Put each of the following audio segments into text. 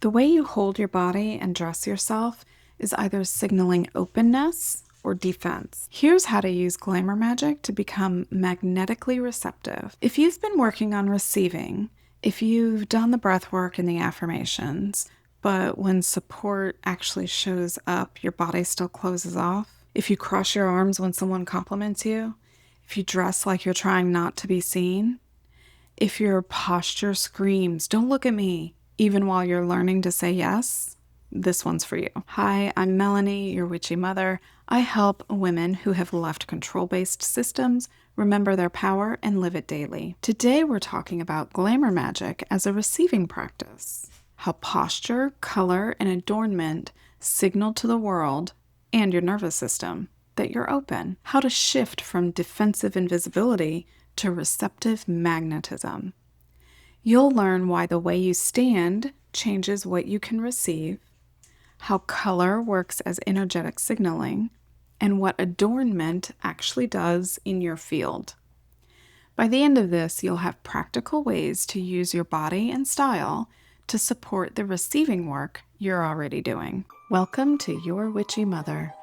The way you hold your body and dress yourself is either signaling openness or defense. Here's how to use glamour magic to become magnetically receptive. If you've been working on receiving, if you've done the breath work and the affirmations, but when support actually shows up, your body still closes off, if you cross your arms when someone compliments you, if you dress like you're trying not to be seen, if your posture screams, "Don't look at me," even while you're learning to say yes, this one's for you. Hi, I'm Melanie, your witchy mother. I help women who have left control-based systems remember their power and live it daily. Today we're talking about glamour magic as a receiving practice. How posture, color, and adornment signal to the world and your nervous system that you're open. How to shift from defensive invisibility to receptive magnetism. You'll learn why the way you stand changes what you can receive, how color works as energetic signaling, and what adornment actually does in your field. By the end of this, you'll have practical ways to use your body and style to support the receiving work you're already doing. Welcome to Your Witchy Mother.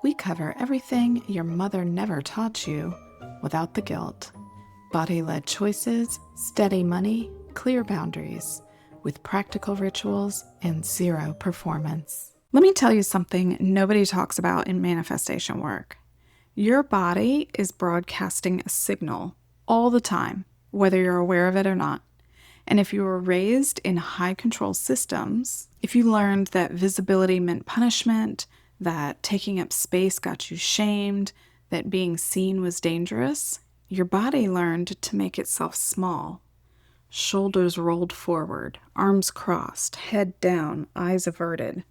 We cover everything your mother never taught you without the guilt. Body-led choices, steady money, clear boundaries, with practical rituals and zero performance. Let me tell you something nobody talks about in manifestation work. Your body is broadcasting a signal all the time, whether you're aware of it or not. And if you were raised in high control systems, if you learned that visibility meant punishment, that taking up space got you shamed, that being seen was dangerous, your body learned to make itself small. Shoulders rolled forward, arms crossed, head down, eyes averted.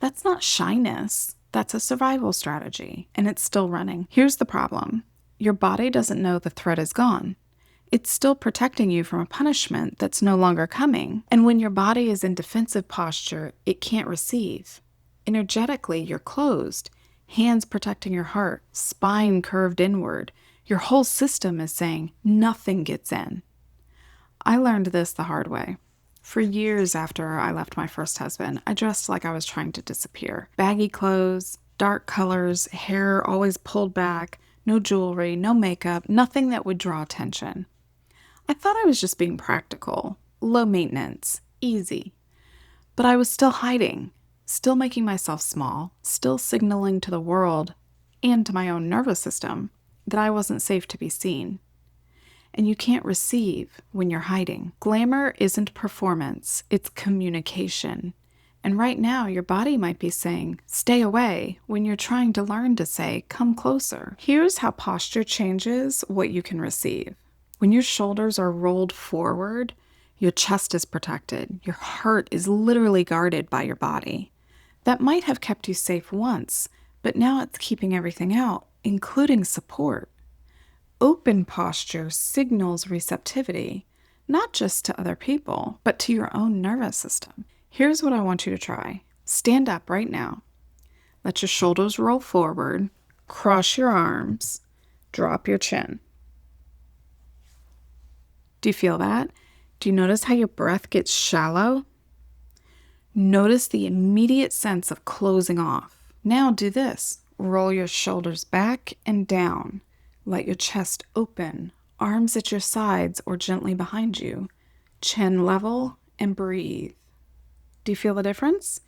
That's not shyness. That's a survival strategy, and it's still running. Here's the problem. Your body doesn't know the threat is gone. It's still protecting you from a punishment that's no longer coming. And when your body is in defensive posture, it can't receive. Energetically, you're closed, hands protecting your heart, spine curved inward. Your whole system is saying nothing gets in. I learned this the hard way. For years after I left my first husband, I dressed like I was trying to disappear. Baggy clothes, dark colors, hair always pulled back, no jewelry, no makeup, nothing that would draw attention. I thought I was just being practical, low maintenance, easy. But I was still hiding, still making myself small, still signaling to the world and to my own nervous system that I wasn't safe to be seen. And you can't receive when you're hiding. Glamour isn't performance, it's communication. And right now, your body might be saying, "Stay away," when you're trying to learn to say, "Come closer." Here's how posture changes what you can receive. When your shoulders are rolled forward, your chest is protected. Your heart is literally guarded by your body. That might have kept you safe once, but now it's keeping everything out, including support. Open posture signals receptivity, not just to other people, but to your own nervous system. Here's what I want you to try. Stand up right now. Let your shoulders roll forward, cross your arms, drop your chin. Do you feel that? Do you notice how your breath gets shallow? Notice the immediate sense of closing off. Now do this. Roll your shoulders back and down. Let your chest open, arms at your sides or gently behind you. Chin level and breathe. Do you feel the difference?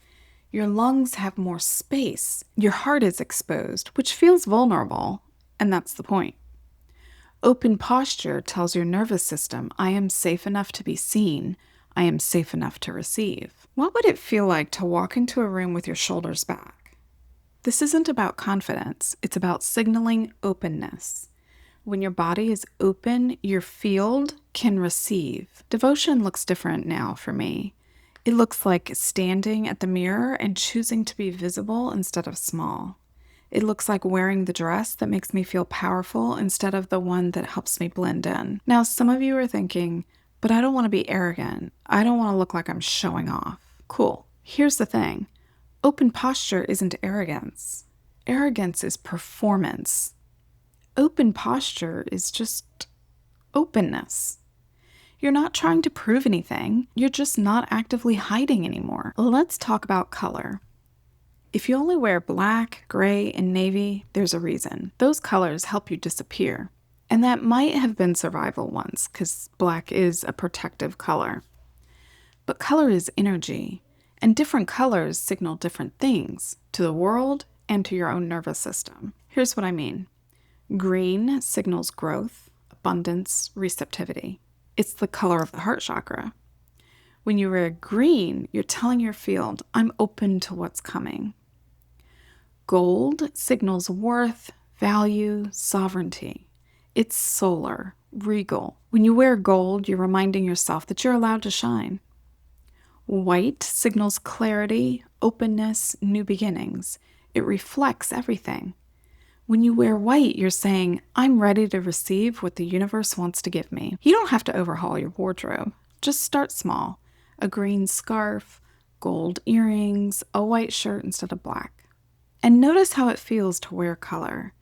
Your lungs have more space. Your heart is exposed, which feels vulnerable, and that's the point. Open posture tells your nervous system, "I am safe enough to be seen. I am safe enough to receive." What would it feel like to walk into a room with your shoulders back? This isn't about confidence. It's about signaling openness. When your body is open, your field can receive. Devotion looks different now for me. It looks like standing at the mirror and choosing to be visible instead of small. It looks like wearing the dress that makes me feel powerful instead of the one that helps me blend in. Now, some of you are thinking, but I don't want to be arrogant. I don't want to look like I'm showing off. Cool. Here's the thing. Open posture isn't arrogance. Arrogance is performance. Open posture is just openness. You're not trying to prove anything. You're just not actively hiding anymore. Let's talk about color. If you only wear black, gray, and navy, there's a reason. Those colors help you disappear. And that might have been survival once, because black is a protective color. But color is energy, and different colors signal different things to the world and to your own nervous system. Here's what I mean. Green signals growth, abundance, receptivity. It's the color of the heart chakra. When you wear green, you're telling your field, I'm open to what's coming. Gold signals worth, value, sovereignty. It's solar, regal. When you wear gold, you're reminding yourself that you're allowed to shine. White signals clarity, openness, new beginnings. It reflects everything. When you wear white, you're saying, I'm ready to receive what the universe wants to give me. You don't have to overhaul your wardrobe. Just start small. A green scarf, gold earrings, a white shirt instead of black. And notice how it feels to wear color.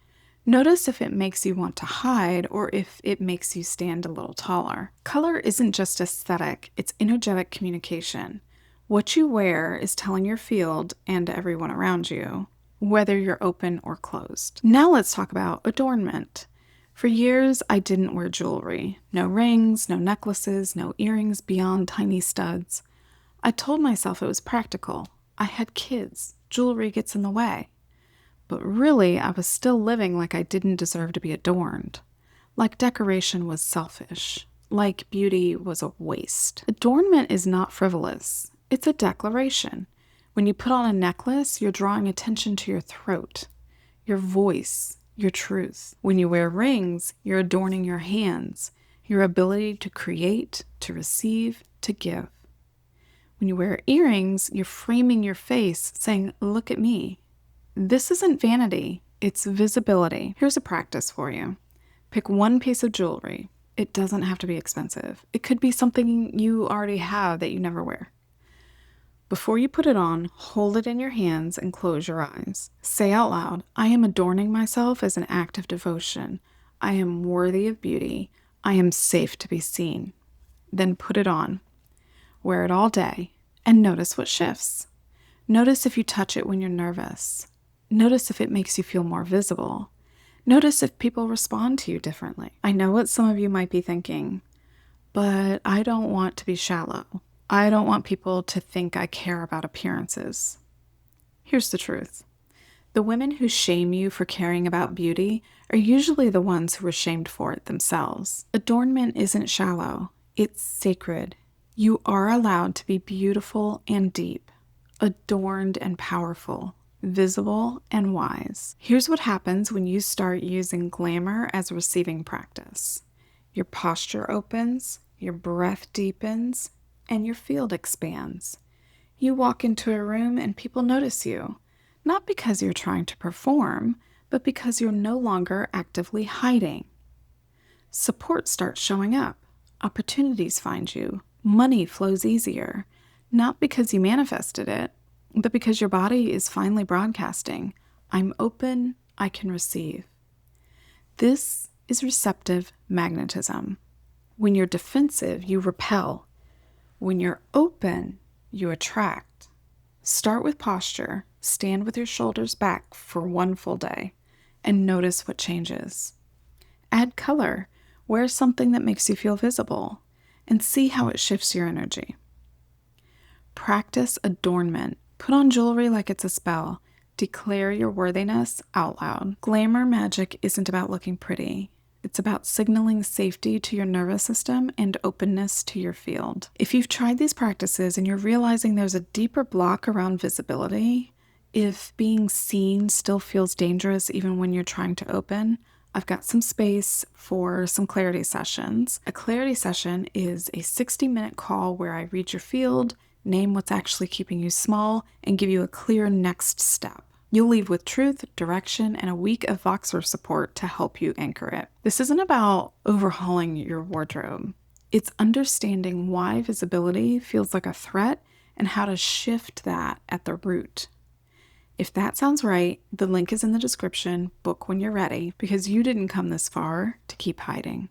Notice if it makes you want to hide or if it makes you stand a little taller. Color isn't just aesthetic, it's energetic communication. What you wear is telling your field and everyone around you whether you're open or closed. Now let's talk about adornment. For years, I didn't wear jewelry. No rings, no necklaces, no earrings beyond tiny studs. I told myself it was practical. I had kids. Jewelry gets in the way. But really, I was still living like I didn't deserve to be adorned. Like decoration was selfish. Like beauty was a waste. Adornment is not frivolous. It's a declaration. When you put on a necklace, you're drawing attention to your throat, your voice, your truth. When you wear rings, you're adorning your hands, your ability to create, to receive, to give. When you wear earrings, you're framing your face, saying, look at me. This isn't vanity, it's visibility. Here's a practice for you. Pick one piece of jewelry. It doesn't have to be expensive. It could be something you already have that you never wear. Before you put it on, hold it in your hands and close your eyes. Say out loud, I am adorning myself as an act of devotion. I am worthy of beauty. I am safe to be seen. Then put it on. Wear it all day and notice what shifts. Notice if you touch it when you're nervous. Notice if it makes you feel more visible. Notice if people respond to you differently. I know what some of you might be thinking, but I don't want to be shallow. I don't want people to think I care about appearances. Here's the truth. The women who shame you for caring about beauty are usually the ones who are shamed for it themselves. Adornment isn't shallow. It's sacred. You are allowed to be beautiful and deep, adorned and powerful, visible and wise. Here's what happens when you start using glamour as a receiving practice. Your posture opens, your breath deepens, and your field expands. You walk into a room and people notice you, not because you're trying to perform, but because you're no longer actively hiding. Support starts showing up. Opportunities find you. Money flows easier, not because you manifested it, but because your body is finally broadcasting, I'm open, I can receive. This is receptive magnetism. When you're defensive, you repel. When you're open, you attract. Start with posture. Stand with your shoulders back for one full day and notice what changes. Add color. Wear something that makes you feel visible and see how it shifts your energy. Practice adornment. Put on jewelry like it's a spell. Declare your worthiness out loud. Glamour magic isn't about looking pretty. It's about signaling safety to your nervous system and openness to your field. If you've tried these practices and you're realizing there's a deeper block around visibility, if being seen still feels dangerous even when you're trying to open, I've got some space for some clarity sessions. A clarity session is a 60-minute call where I read your field, name what's actually keeping you small, and give you a clear next step. You'll leave with truth, direction, and a week of Voxer support to help you anchor it. This isn't about overhauling your wardrobe. It's understanding why visibility feels like a threat and how to shift that at the root. If that sounds right, the link is in the description. Book when you're ready, because you didn't come this far to keep hiding.